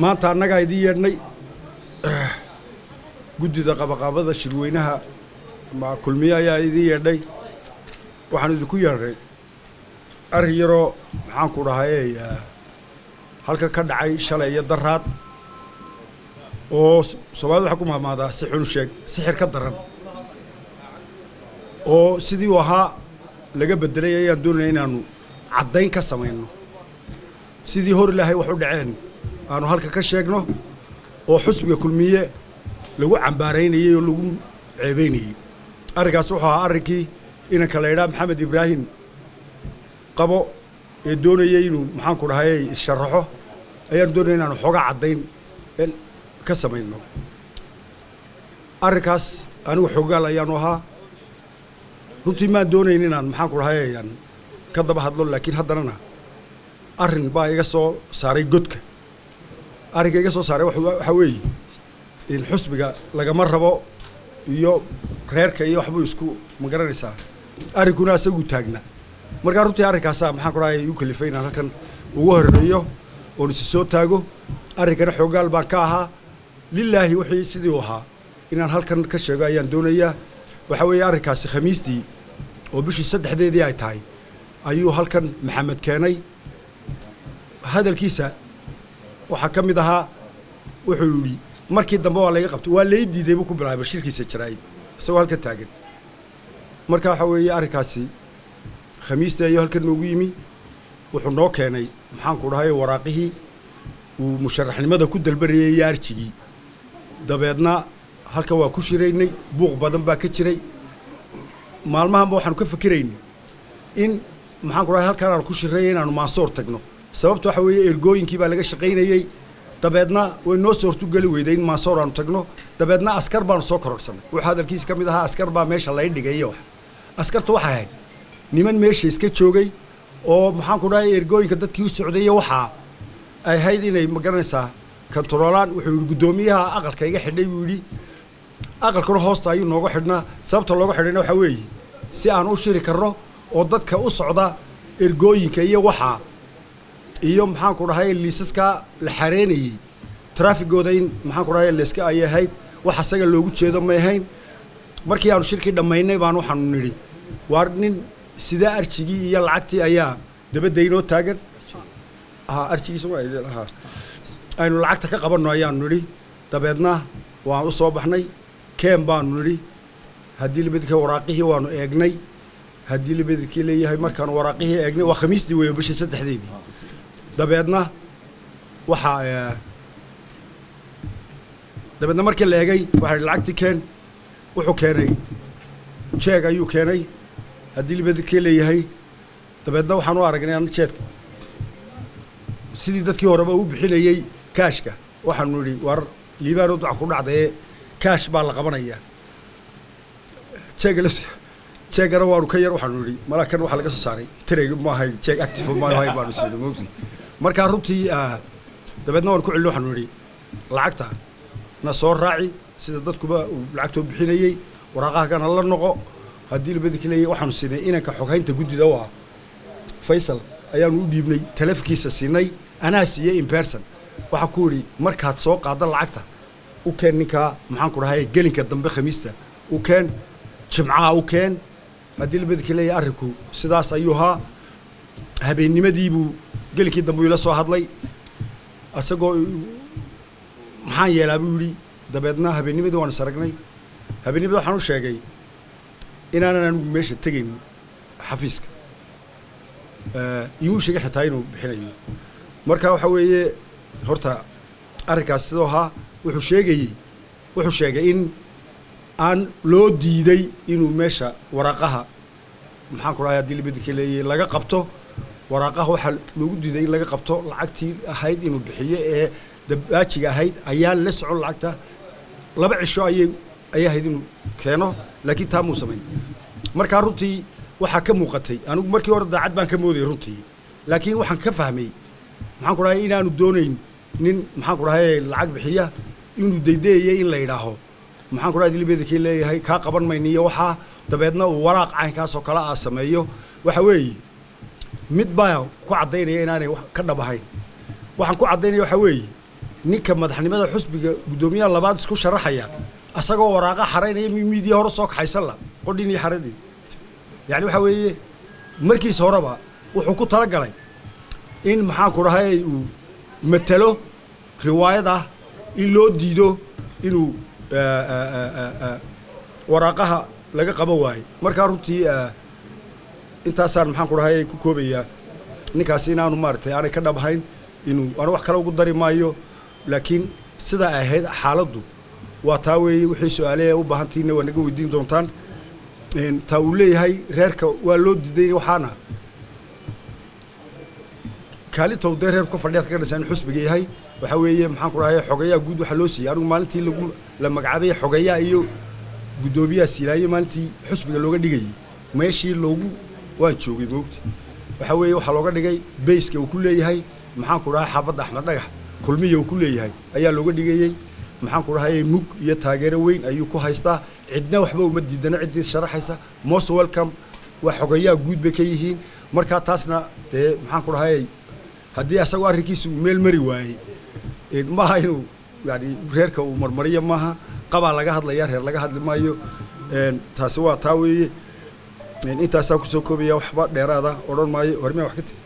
maanta annaga idin yeedhnay guddida qabaqaabada shirweynaha ma kulmiye ayaa idin yeedhay waxaan idinku yeedhay arrin yaroo maxaan ku dhahay halka ka dhacay shalay iyo daraad oo Soomaalidu waxa ku maamaadaa si xun sheeg sixir ka daran oo sidii waxa laga bedelay ayaan doonay inaanu caddayn ka sameeyno sidii hor ilaahay wax u dhaceen aanu halka ka sheegno oo xusbiga kulmiye lagu cambaaraynayay oo lagu ceebeynayay arigaas wuxuu ahaa arrinkii inanka la yiraahdo Maxamed Ibrahim qabo ee doonayay inuu maxaan ku dhahay sharaxo ayaan doonay inaanu xoga caddayn ka sameeyno arrinkaas anigu xogaal ayaanu ahaa runtii ma doonayn inaan maxaan ku dhahay ka daba hadlo laakiin haddana arrin baa iga soo saaray godka ariga iga soo saaray waxa weeye in xusbiga lagama rabo iyo reerka iyo waxbu isku ma garanaysaa ariguna asagu taagna marka runtii arrinkaas maxaan ku dhahay uu kalifayna halkan ugu horeeyo oo si soo taago arrinkana xogaal baan ka ahaa lillaahi wixii sidii uu ahaa inaan halkan ka sheego ayaan doonayaa waxa weeye arrinkaasi khamiistii oo bishii 3deedii ay tahay ayuu halkan maxamed keenay hadalkiisa waxa ka mid ahaa wuxuu yiri markii dambe waa laga qabtay waa lay diiday buu ku bilaabay shirkiisa jaraa'id isagoo halka taagan marka waxa weeye arrinkaasi khamiistii ayuu halkan noogu yimi wuxuu noo keenay maxaan ku dhahay waraaqihii uu musharaxnimada ku dalbariyay arjigii dabeedna halka waa ku shiraynay buuq badan baa ka jiray maalmahan waxaan ka fikiraynay in maxaan ku dhahay halkan aan ku shirayay inaanu maasoor tagno sababtu waxa weeye ergooyinkii baa laga shaqaynayay dabeedna way noo soortu gali weyday in maasoor aanu tagno dabeedna askar baanu soo kororsanay waxa hadalkiisa kamid ahaa askar baa meesha la dhigay wax askartu waxa ahayd niman meesha iska joogay oo maxaan ku dhahay ergooyinka dadkii u socday waxa ay hayd inay ma garanaysaa kantaroolaan wuxuu gudoomiyaha aqalka iga xidhay buu yiri aqalkuna hoosta ayuu nooga xidhnaa sababta looga xidhayna waxa weeye si aan u shiri karno oo dadka u socda ergooyinka iyo waxa iyo maxaan ku dhahay liisaska la xareenayay traafigooda in maxaan ku dhahay liiska ay ahayd waxa asaga loogu jeedo ma ahayn markii aanu shirkii dhamaynay baan waxaan niri waar nin sida arjigii iyo lacagtii ayaa dabadda inoo taagan arjigiisa waa ilaha aynu lacagta ka qabanno ayaan niri dabeedna waan u soo baxnay keen baan niri haddii libadka waraaqihii waanu eegnay haddii libadkii leeyahay markaan waraaqihii eegnay waa khamiistii weeyay bishii 3deedii dabeedna waxa dabeedna markii la eegay waxa lacagtii keen wuxuu keenay jeeg ayuu keenay haddii libadkii leeyahay dabeedna waxaan u aragnay aan jeedka sidii dadkii horeba u bixinayay kaashka waxaan niri war liibaano duca ku dhacday kaash baa la qabanaya jeegana waanu ka yar waxaan niri malakan waxa laga soo saaray tareega ma ahay jeeg active ma ahay baanu siino moogti marka runtii dabeedna waan ku celin waxaan niri lacagta na soo raaci sida dadkuba lacagto bixinayay waraaqaha kana la noqo haddii libadkii leeyahay waxaanu siinay inanka xoghaynta guddida waa Faisal ayaanu u dhiibnay telefonkiisa siinay anaa siiyay in person waxa ku yiri markaad soo qaado lacagta u keen ninka maxaan ku dhahay gelinka dambe khamiista u keen jimcaha u keen haddii libadkii leeyahay arrinku sidaas ayuu ahaa habeennimadii buu gelinkii dambe ila soo hadlay asagoo maxaan yeelaa buu yiri dabeedna habeennimadii waan saragnay habeennimadii waxaan u sheegay inaanan anigu meesha tagayn xafiiska inuu sheegay xitaa inuu bixinayo marka waxa weeye horta arrinkaas sidoo ahaa wuxuu sheegay in aan loo diiday inuu meesha waraaqaha maxaan ku dhahay haddii libadkii leeyahay laga qabto waraaqaha waxa loogu diiday in laga qabto lacagtii ahayd inuu bixiyo ee dabaajiga ahayd ayaa la socon lacagta 2 cisho ayay ahayd inuu keeno laakiin taa muu samayn marka runtii waxa ka muuqatay anigu markii hore daacad baan ka mooday runtii laakiin waxaan ka fahmay maxaan ku dhahay inaanu doonayn nin maxaan ku dhahay lacag bixiya inuu daydeeyay in la yiraaho maxaan ku dhahay libadkii leeyahay ka qaban mayniyo waxa dabeedna uu waraaq caynkaas oo kala sameeyo waxa weeye mid baa ku cadeynaya inaanay wax ka dhabahayn waxaan ku cadeynaya waxa weeye ninka madaxnimada xusbiga gudoomiyaha labaad isku sharaxaya asagoo waraaqa xaraynaya miidiya hore soo kaxaysan la qodhin iyo xaradii yani waxa weeye markiis horeba wuxuu ku tala galay in maxaan ku dhahay uu matalo riwaayad ah in loo diido inuu waraaqaha laga qaban waayo markaa runtii intaasaan maxaan ku dhahay ku koobayaa ninkaasi inaanu maaragtay aanay ka dhabahayn inuu aan wax kale ugu dari maayo laakiin sida ay ahayd xaaladdu waa taa weeye wixii su'aalaha u baahantiina waa naga weydiin doontaan taa uu leeyahay reerka waa loo diiday waxaana kaalinta uu reerku ka fadhiya ka dhisay xusbiga yahay waxa weeye maxaan ku dhahay xogayaa guud waxa loo siiyay anigu maalintii la magacaabay xogayaa iyo gudoomiyaha siilaayo maalintii xusbiga looga dhigay meeshii loogu waan joogay moogti waxa weeye waxa looga dhigay base-ka uu ku leeyahay maxaan ku dhahay xaafadda Axmed Dhagax kulmiye uu ku leeyahay ayaa looga dhigayay maxaan ku dhahay mug iyo taageero weyn ayuu ku haystaa cidna waxba uma diidana cidii sharaxaysa most welcome waa xogayaa guud bay ka yihiin marka taasna maxaan ku dhahay haddii asagoo arrinkiisa uu meel mari waayey maaha inuu yani reerka uu marmariyo maaha qabaa laga hadlaya reer laga hadli maayo taasi waa taa weeye intaasaa ku soo koobaya waxba dheeraada odhan maayo hormeen wax ka tiri